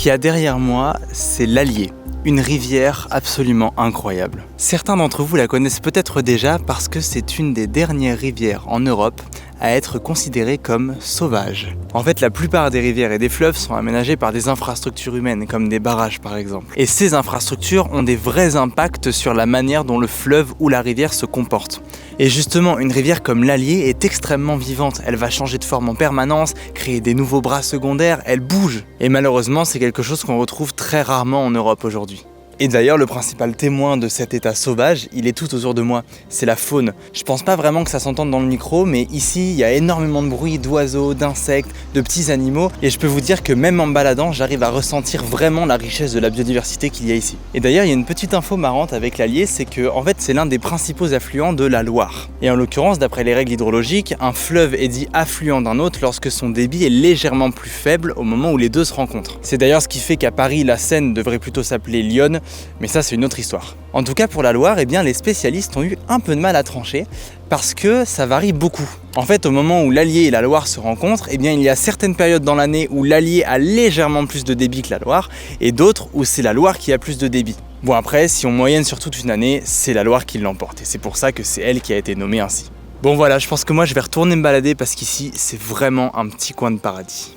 qu'il y a derrière moi, c'est l'Allier, une rivière absolument incroyable. Certains d'entre vous la connaissent peut-être déjà parce que c'est une des dernières rivières en Europe à être considérée comme sauvage. En fait, la plupart des rivières et des fleuves sont aménagés par des infrastructures humaines, comme des barrages par exemple. Et ces infrastructures ont des vrais impacts sur la manière dont le fleuve ou la rivière se comporte. Et justement, une rivière comme l'Allier est extrêmement vivante. Elle va changer de forme en permanence, créer des nouveaux bras secondaires, elle bouge. Et malheureusement, c'est quelque chose qu'on retrouve très rarement en Europe aujourd'hui. Et d'ailleurs, le principal témoin de cet état sauvage, il est tout autour de moi, c'est la faune. Je pense pas vraiment que ça s'entende dans le micro, mais ici, il y a énormément de bruit d'oiseaux, d'insectes, de petits animaux, et je peux vous dire que même en me baladant, j'arrive à ressentir vraiment la richesse de la biodiversité qu'il y a ici. Et d'ailleurs, il y a une petite info marrante avec l'Allier, c'est que en fait, c'est l'un des principaux affluents de la Loire. Et en l'occurrence, d'après les règles hydrologiques, un fleuve est dit affluent d'un autre lorsque son débit est légèrement plus faible au moment où les deux se rencontrent. C'est d'ailleurs ce qui fait qu'à Paris, la Seine devrait plutôt s'appeler l'Yonne, mais ça c'est une autre histoire. En tout cas pour la Loire, eh bien, les spécialistes ont eu un peu de mal à trancher parce que ça varie beaucoup. En fait, au moment où l'Allier et la Loire se rencontrent, eh bien, il y a certaines périodes dans l'année où l'Allier a légèrement plus de débit que la Loire et d'autres où c'est la Loire qui a plus de débit. Bon après, si on moyenne sur toute une année, c'est la Loire qui l'emporte et c'est pour ça que c'est elle qui a été nommée ainsi. Bon voilà, je pense que moi je vais retourner me balader parce qu'ici c'est vraiment un petit coin de paradis.